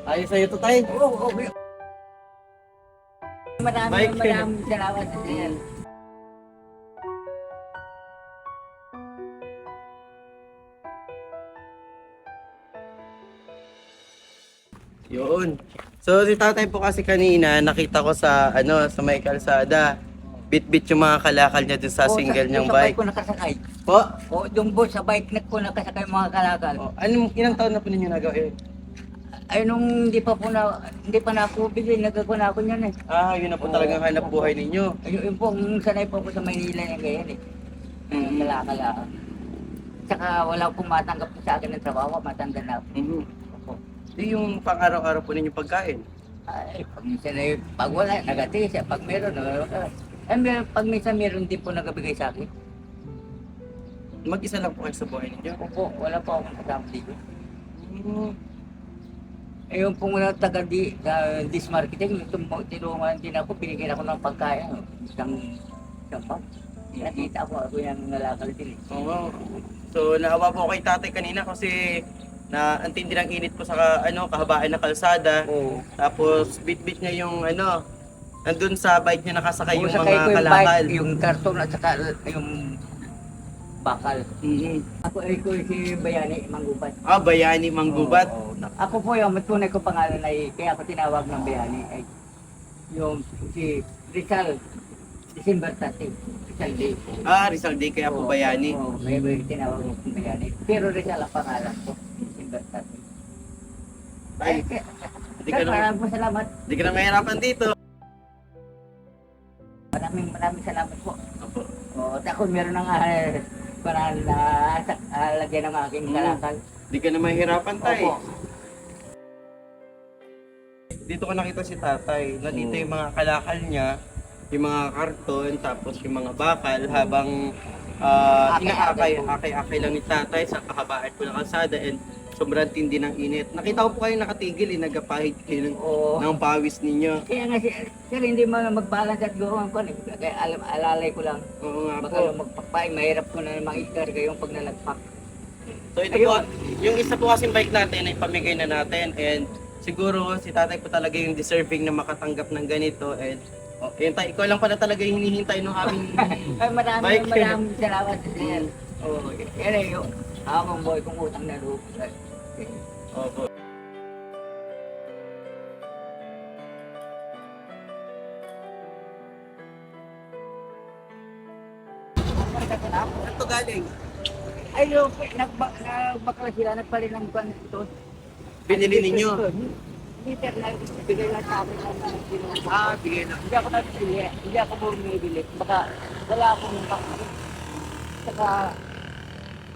Ayos sa'yo to, tay. Oo, okay. Mike. Maraming salamat sa inyo. Yun. So si tatay po kasi kanina nakita ko sa sa may kalsada. Bit-bit yung mga kalakal niya dun sa single niyang Sa bike bike. ko nakasakay. Po? O, yung boss sa bike na ko nakasakay mga kalakal. Oh, ilang taon na po ninyo nagawin? Ay, nung hindi pa na ako bigay, nagkakuha na ako niyan eh. Ah, yun na po talagang hanap buhay ninyo. Ayun po, sanay po ako sa Maynila yung ganyan eh. Kalakal ako. Tsaka wala pong matanggap sa akin ng trabaho, matanda na ako. Mhm. Opo. Di yung pang-araw-araw po ninyo pagkain. Ay, pag minsan ay, pag wala, nagati siya. Pag meron, pag minsan meron din po nagabigay sa akin. Mag-isa lang po kayo sa buhay ninyo. Opo, wala po akong kasama dito. Mhm. Ayun pong wala taga this marketing, tinulungan din ako, binigyan ako ng pagkain. Isang bag. Nakita ako yung nalakal din eh. Oo. So naawa po ako kay tatay kanina kasi na ang tindi ng init po sa kahabaan ng kalsada. Oo. Tapos bit-bit niya yung nandun sa bike niya nakasakay yung Sakay ko mga yung kalakal. bike, yung karton at saka yung bakal. Mhm. Ako ay ko si Bayani Manggubat. Ah, Bayani Manggubat. Oo. Ako po yung tunay ko pangalan ay kaya ako tinawag ng Bayani ay yung si Rizal December 30. Rizal Day. Ah, Rizal Day kaya po Bayani. Oo, kaya ba tinawag ko ng Bayani. Pero Rizal ang pangalan ko. December 30. Ay, kaya, hindi ka na maraming salamat. hindi ka na mahirapan dito. Maraming salamat po. Opo. O, ako meron ng para na lagyan ng aking kalakal. Hindi ka na mahirapan tay. Opo. Dito ko nakita si tatay. Nandito yung mga kalakal niya, yung mga karton, tapos yung mga bakal habang inaakay-akay lang ni tatay sa kahabaan po ng kalsada and sobrang tindi ng init. Nakita ko po kayo nakatigil, nagapahid kayo Oo. ng pawis ninyo. Kaya nga sir, hindi mo magbalance at gawin ko. Kaya alalay ko lang. Oo nga Baka po. lang magpakpay, mahirap ko na mag-iskarga yung pag nalagpak. So ito po, yung isa po kasing bike natin ay pamigay na natin and siguro si tatay po talaga yung deserving na makatanggap ng ganito and yun tayo, ikaw lang pala talaga yung hinihintay ng aming Ay, Mike. maraming salamat sa sir. Oo, yan ay yung habang boy kong utang na loob. Opo. Saan to galing? Ay, yung nagbakla sila, nagpalit ng kwan ito. Binili ninyo? Liter na, bigay lang sa akin ng Ah, bigay na. Hindi ako nabili, hindi ako bumibili. Baka wala akong bakit. Saka,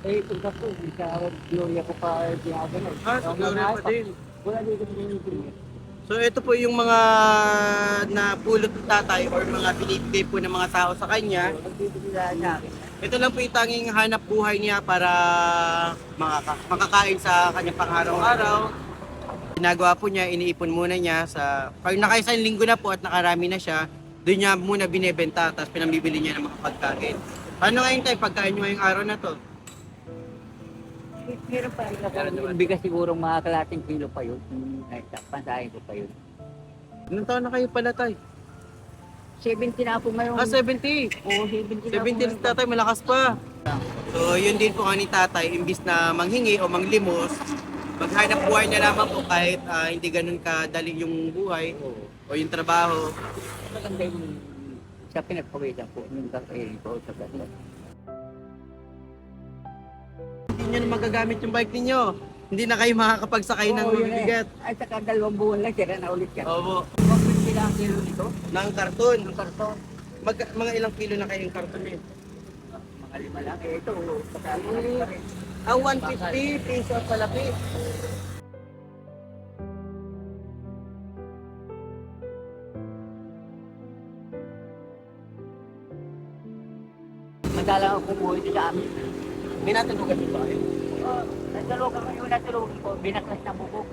ito na po, sa Gloria ko pa ginagano. Ah, sa Gloria pa din. Wala dito binibili. So ito po yung mga napulot ng tatay or mga binibigay po ng mga tao sa kanya. Nagbibili lang sa akin. Ito lang po yung tanging hanap buhay niya para makakain sa kanyang pang-araw-araw. Ginagawa po niya, iniipon muna niya sa pag nakaisang linggo na po at nakarami na siya, doon niya muna binebenta tapos pinambibili niya ng mga pagkain. Paano ngayon tayo pagkain niyo ngayong araw na to? Meron pa rin ako. Yung bigas siguro mga kalating kilo pa yun. Ay, pansahin ko pa yun. Ilang taon na kayo pala tayo? 70 na ako ngayon. Ah, 70! Oo, 70 na ako 70 na tatay, malakas pa. So yun din po nga ni tatay, imbis na manghingi o manglimos, maghanap buhay na lamang po kahit hindi ganun kadali yung buhay o yung trabaho. Maganda yung sa pinagpawisan po, yung kakainin ko sa gasol. Hindi nyo na magagamit yung bike ninyo. Hindi na kayo makakapagsakay ng mabibigat. Ay, saka 2 buwan lang, sira na ulit ka. Opo. 150 lang ang kilo nito. Ng karton. Yung karton, Mga ilang kilo na kayong karton eh? mga 5 lang. Eh, ito, kasama pa rin. Ang 150 peso palaki. Madalang ako kumuha dito sa amin. May natulugan din ba kayo? Natulugan ko yung natulugan ko, binaklas na bubok.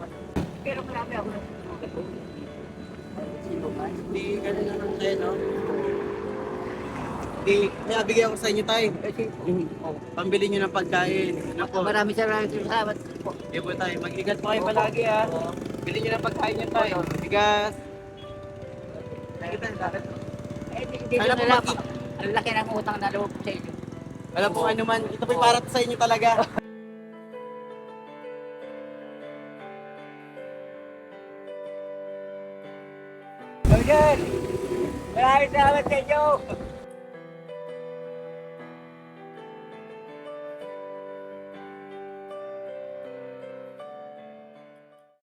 Pero marami ako natulugan ko. Silungan. Hindi ganun na lang tayo, no? Hindi, nabigay ako sa inyo tayo. Kasi, Pambili nyo ng pagkain. Ano po? maraming salamat po. Ibo tayo. Mag-ingat po kayo palagi ah. Bili nyo ng pagkain niyo tayo. Bigas. Eh, dito Alam po, na lang. Maki. Ang laki ng utang na loob sa inyo. Wala pong ano man. Ito po'y para sa inyo talaga. Banggan! Maraming salamat sa inyo!